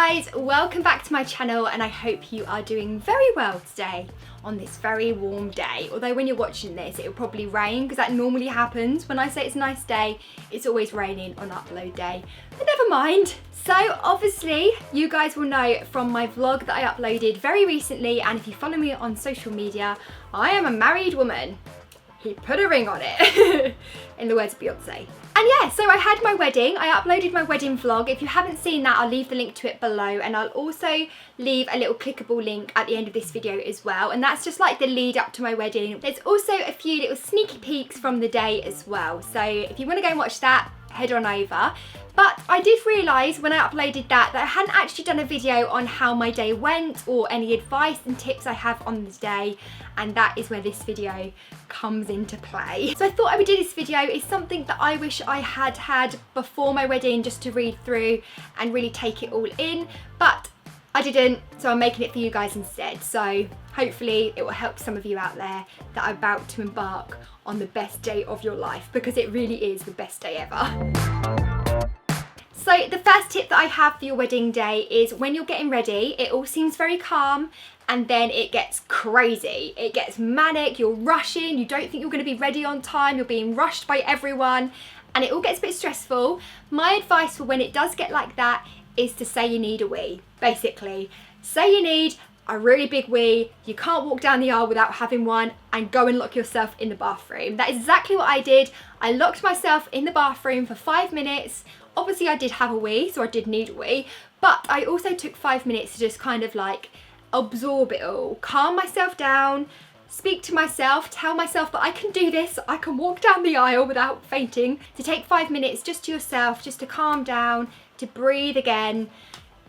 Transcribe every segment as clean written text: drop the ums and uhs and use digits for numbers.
guys, welcome back to my channel and I hope you are doing very well today on this very warm day. Although when you're watching this it'll probably rain because that normally happens. When I say it's a nice day, it's always raining on upload day, but never mind. So obviously you guys will know from my vlog that I uploaded very recently, and if you follow me on social media, I am a married woman. He put a ring on it, in the words of Beyonce. And yeah, so I had my wedding. I uploaded my wedding vlog. If you haven't seen that, I'll leave the link to it below, and I'll also leave a little clickable link at the end of this video as well. And that's just like the lead up to my wedding. There's also a few little sneaky peeks from the day as well. So if you want to go and watch that, head on over. But I did realise when I uploaded that I hadn't actually done a video on how my day went or any advice and tips I have on the day, and that is where this video comes into play. So I thought I would do this video. It's something that I wish I had had before my wedding, just to read through and really take it all in, but I didn't, so I'm making it for you guys instead. So hopefully it will help some of you out there that are about to embark on the best day of your life, because it really is the best day ever. So the first tip that I have for your wedding day is when you're getting ready, it all seems very calm and then it gets crazy. It gets manic, you're rushing, you don't think you're going to be ready on time, you're being rushed by everyone, and it all gets a bit stressful. My advice for when it does get like that is to say you need a wee. Basically, say you need a really big wee, you can't walk down the aisle without having one, and go and lock yourself in the bathroom. That is exactly what I did. I locked myself in the bathroom for 5 minutes. Obviously I did have a wee, so I did need a wee, but I also took 5 minutes to just kind of like absorb it all, calm myself down, speak to myself, tell myself that I can do this, I can walk down the aisle without fainting. To take 5 minutes just to yourself, just to calm down, to breathe again,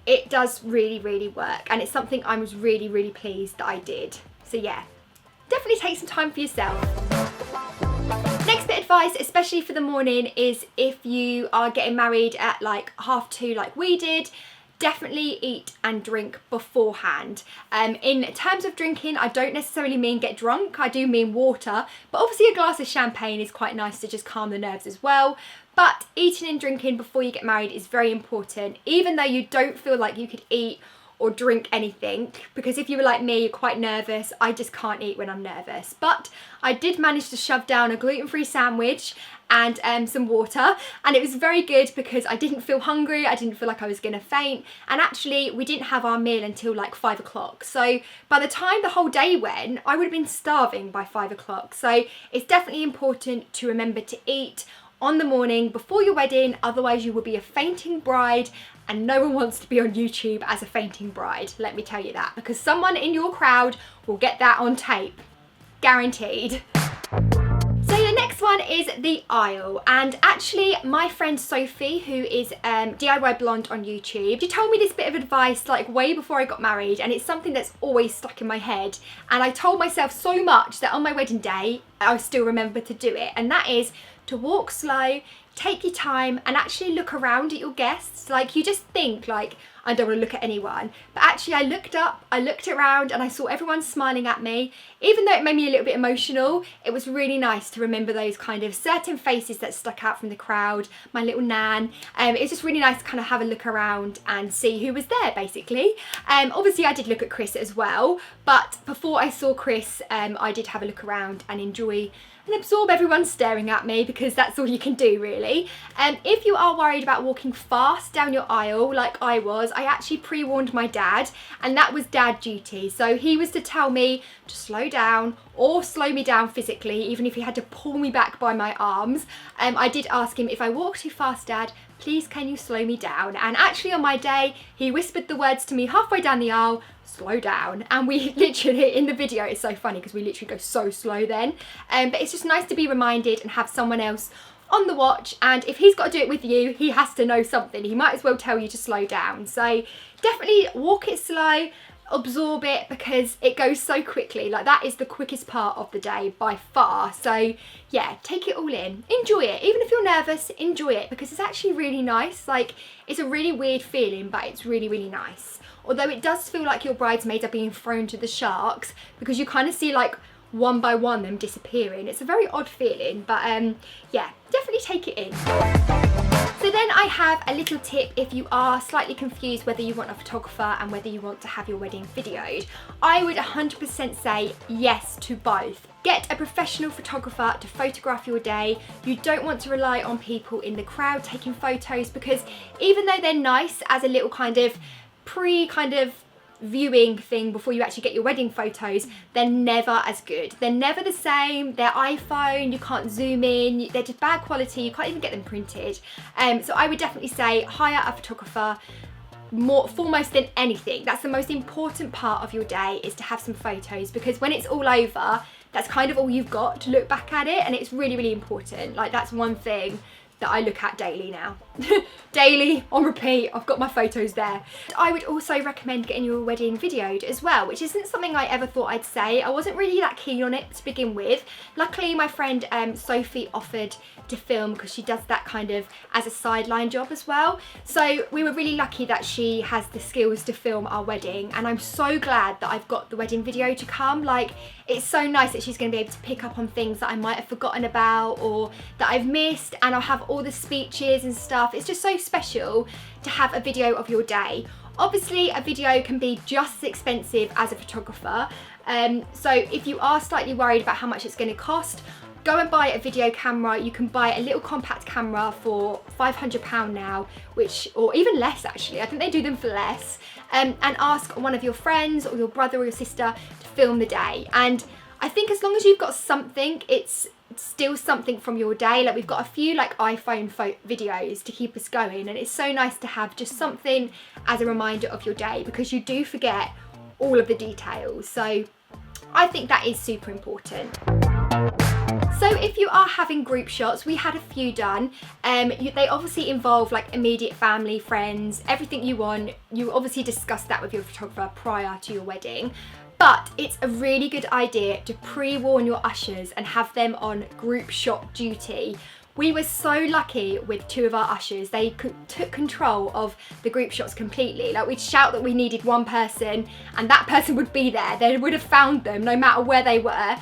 it does really, really work, and it's something I was really, really pleased that I did. So yeah, definitely take some time for yourself. Next bit of advice, especially for the morning, is if you are getting married at like 2:30 like we did, definitely eat and drink beforehand. In terms of drinking, I don't necessarily mean get drunk, I do mean water, but obviously a glass of champagne is quite nice to just calm the nerves as well. But eating and drinking before you get married is very important, even though you don't feel like you could eat or drink anything, because if you were like me, you're quite nervous. I just can't eat when I'm nervous. But I did manage to shove down a gluten-free sandwich and some water, and it was very good because I didn't feel hungry, I didn't feel like I was gonna faint, and actually we didn't have our meal until like 5 o'clock. So by the time the whole day went, I would have been starving by 5 o'clock. So it's definitely important to remember to eat on the morning before your wedding, otherwise you will be a fainting bride, and no one wants to be on YouTube as a fainting bride, let me tell you that, because someone in your crowd will get that on tape, guaranteed. So the next one is the aisle, and actually my friend Sophie, who is DIY Blonde on YouTube, she told me this bit of advice like way before I got married, and it's something that's always stuck in my head, and I told myself so much that on my wedding day I still remember to do it, and that is to walk slow, take your time, and actually look around at your guests. Like, you just think like, I don't want to look at anyone, but actually I looked up, I looked around, and I saw everyone smiling at me. Even though it made me a little bit emotional, it was really nice to remember those kind of certain faces that stuck out from the crowd, my little nan. It's just really nice to kind of have a look around and see who was there, basically. Obviously I did look at Chris as well, but before I saw Chris, I did have a look around and enjoy and absorb everyone staring at me, because that's all you can do really. If you are worried about walking fast down your aisle like I was, I actually pre-warned my dad, and that was dad duty. So he was to tell me to slow down or slow me down physically, even if he had to pull me back by my arms. I did ask him, if I walk too fast, Dad, please can you slow me down? And actually on my day, he whispered the words to me halfway down the aisle, slow down, and we literally, in the video, it's so funny because we literally go so slow then, but it's just nice to be reminded and have someone else on the watch, and if he's got to do it with you, he has to know something. He might as well tell you to slow down. So definitely walk it slow, absorb it, because it goes so quickly. Like, that is the quickest part of the day by far. So yeah, take it all in, enjoy it. Even if you're nervous, enjoy it, because it's actually really nice. Like, it's a really weird feeling, but it's really, really nice. Although it does feel like your bridesmaids are being thrown to the sharks, because you kind of see like one by one them disappearing. It's a very odd feeling, but yeah, definitely take it in. So then I have a little tip if you are slightly confused whether you want a photographer and whether you want to have your wedding videoed. I would 100% say yes to both. Get a professional photographer to photograph your day. You don't want to rely on people in the crowd taking photos, because even though they're nice as a little kind of viewing thing before you actually get your wedding photos, they're never as good. They're never the same. They're iPhone, you can't zoom in, they're just bad quality, you can't even get them printed. So I would definitely say hire a photographer foremost than anything. That's the most important part of your day, is to have some photos, because when it's all over, that's kind of all you've got to look back at it, and it's really, really important. Like, that's one thing that I look at daily now. Daily, on repeat, I've got my photos there. I would also recommend getting your wedding videoed as well, which isn't something I ever thought I'd say. I wasn't really that keen on it to begin with. Luckily, my friend Sophie offered to film, because she does that kind of as a sideline job as well. So we were really lucky that she has the skills to film our wedding, and I'm so glad that I've got the wedding video to come. Like, it's so nice that she's going to be able to pick up on things that I might have forgotten about or that I've missed, and I'll have all the speeches and stuff. It's just so special to have a video of your day. Obviously, a video can be just as expensive as a photographer. So if you are slightly worried about how much it's going to cost, go and buy a video camera. You can buy a little compact camera for £500 now, or even less actually. I think they do them for less. And ask one of your friends or your brother or your sister to film the day. And I think as long as you've got something, it's still something from your day. Like, we've got a few like iPhone videos to keep us going, and it's so nice to have just something as a reminder of your day, because you do forget all of the details. So I think that is super important. So if you are having group shots, we had a few done. They obviously involve like immediate family, friends, everything you want. You obviously discuss that with your photographer prior to your wedding. But it's a really good idea to pre-warn your ushers and have them on group shot duty. We were so lucky with two of our ushers. They took control of the group shots completely. Like, we'd shout that we needed one person and that person would be there. They would have found them no matter where they were.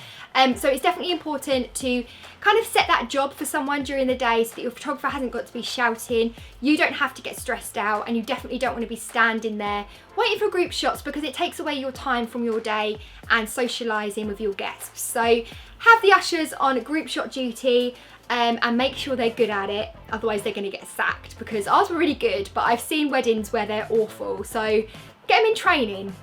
So it's definitely important to kind of set that job for someone during the day, so that your photographer hasn't got to be shouting. You don't have to get stressed out, and you definitely don't want to be standing there waiting for group shots, because it takes away your time from your day and socialising with your guests. So have the ushers on group shot duty. And make sure they're good at it, otherwise they're going to get sacked, because ours were really good, but I've seen weddings where they're awful. So get them in training,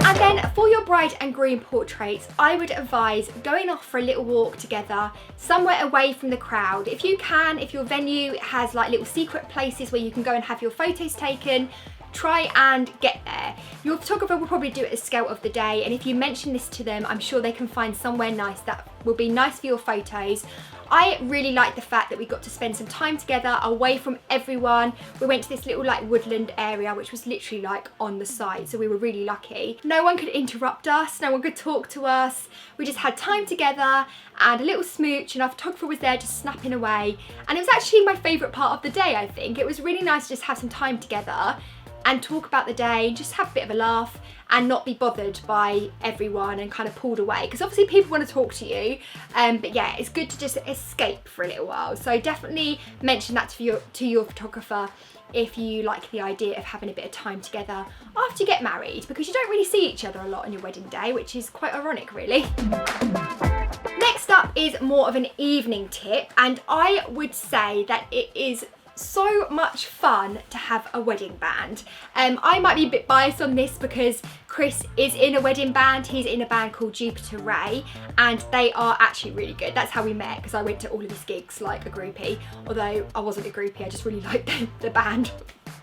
And then for your bride and groom portraits, I would advise going off for a little walk together, somewhere away from the crowd. If you can, if your venue has like little secret places where you can go and have your photos taken, try and get there. Your photographer will probably do it as scout of the day, and if you mention this to them, I'm sure they can find somewhere nice that will be nice for your photos. I really like the fact that we got to spend some time together away from everyone. We went to this little like woodland area, which was literally like on the site, so we were really lucky. No one could interrupt us, no one could talk to us. We just had time together and a little smooch, and our photographer was there just snapping away. And it was actually my favourite part of the day, I think. It was really nice to just have some time together and talk about the day, just have a bit of a laugh and not be bothered by everyone and kind of pulled away, because obviously people want to talk to you, but yeah, it's good to just escape for a little while. So definitely mention that to your photographer if you like the idea of having a bit of time together after you get married, because you don't really see each other a lot on your wedding day, which is quite ironic really. Next up is more of an evening tip, and I would say that it is so much fun to have a wedding band. I might be a bit biased on this because Chris is in a wedding band. He's in a band called Jupiter Ray, and they are actually really good. That's how we met, because I went to all of his gigs like a groupie, although I wasn't a groupie, I just really liked the band.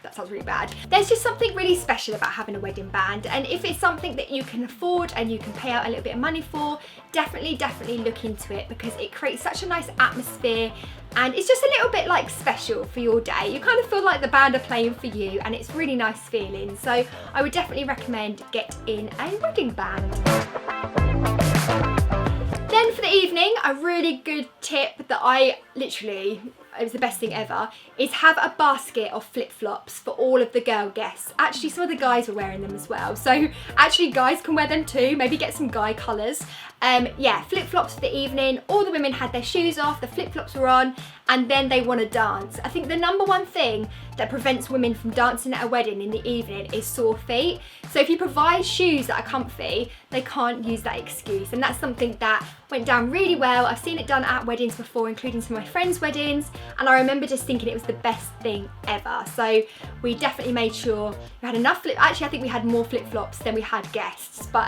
That sounds really bad. There's just something really special about having a wedding band, and if it's something that you can afford and you can pay out a little bit of money for, definitely look into it, because it creates such a nice atmosphere and it's just a little bit like special for your day. You kind of feel like the band are playing for you, and it's really nice feeling. So I would definitely recommend get in a wedding band. Then for the evening, a really good tip that it was the best thing ever, is have a basket of flip-flops for all of the girl guests. Actually, some of the guys were wearing them as well, so actually guys can wear them too. Maybe get some guy colours. Yeah, flip-flops for the evening. All the women had their shoes off, the flip-flops were on, and then they want to dance. I think the number one thing that prevents women from dancing at a wedding in the evening is sore feet. So if you provide shoes that are comfy, they can't use that excuse. And that's something that went down really well. I've seen it done at weddings before, including some of my friends' weddings, and I remember just thinking it was the best thing ever. So we definitely made sure we had enough actually I think we had more flip-flops than we had guests, but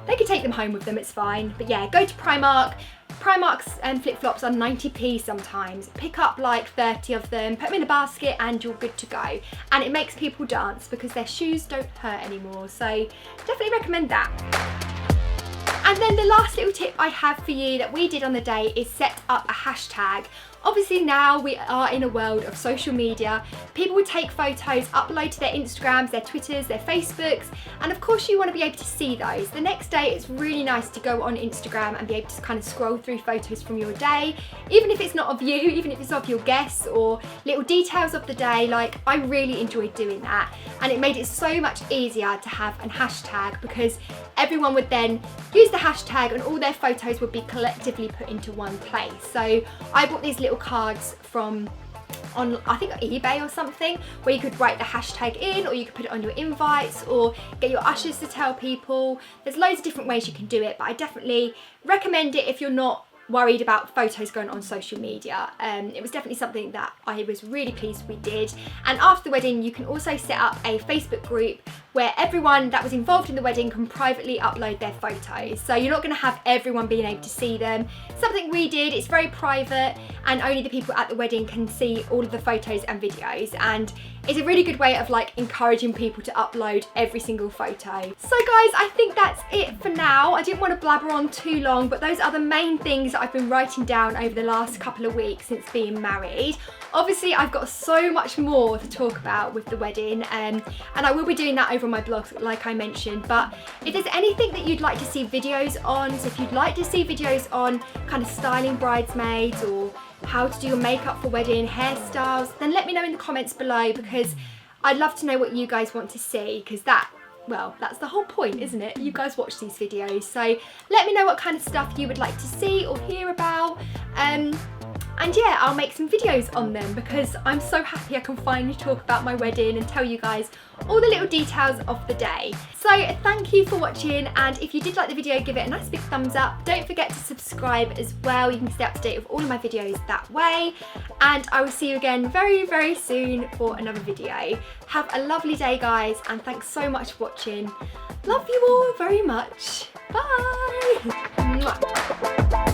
they could take them home with them, it's fine. But yeah, go to Primark. Primark's flip-flops are 90p sometimes. Pick up like 30 of them, put them in a basket, and you're good to go. And it makes people dance because their shoes don't hurt anymore. So definitely recommend that. And then the last little tip I have for you that we did on the day is set up a hashtag. Obviously now we are in a world of social media. People will take photos, upload to their Instagrams, their Twitters, their Facebooks, and of course you want to be able to see those. The next day it's really nice to go on Instagram and be able to kind of scroll through photos from your day, even if it's not of you, even if it's of your guests or little details of the day. Like, I really enjoyed doing that, and it made it so much easier to have a hashtag because everyone would then use the hashtag and all their photos would be collectively put into one place. So I bought these little cards from on, I think, eBay or something, where you could write the hashtag in, or you could put it on your invites, or get your ushers to tell people. There's loads of different ways you can do it, but I definitely recommend it if you're not worried about photos going on social media. It was definitely something that I was really pleased we did. And after the wedding you can also set up a Facebook group where everyone that was involved in the wedding can privately upload their photos. So you're not going to have everyone being able to see them. Something we did, it's very private and only the people at the wedding can see all of the photos and videos, and it's a really good way of like encouraging people to upload every single photo. So guys, I think that's it for now. I didn't want to blabber on too long, but those are the main things that I've been writing down over the last couple of weeks since being married. Obviously I've got so much more to talk about with the wedding, and I will be doing that over on my blog like I mentioned. But if there's anything that you'd like to see videos on, so if you'd like to see videos on kind of styling bridesmaids or how to do your makeup for wedding, hairstyles, then let me know in the comments below, because I'd love to know what you guys want to see, because well, that's the whole point, isn't it? You guys watch these videos, so let me know what kind of stuff you would like to see or hear about. And yeah, I'll make some videos on them because I'm so happy I can finally talk about my wedding and tell you guys all the little details of the day. So thank you for watching, and if you did like the video, give it a nice big thumbs up. Don't forget to subscribe as well. You can stay up to date with all of my videos that way, and I will see you again very, very soon for another video. Have a lovely day guys, and thanks so much for watching. Love you all very much. Bye. Mwah.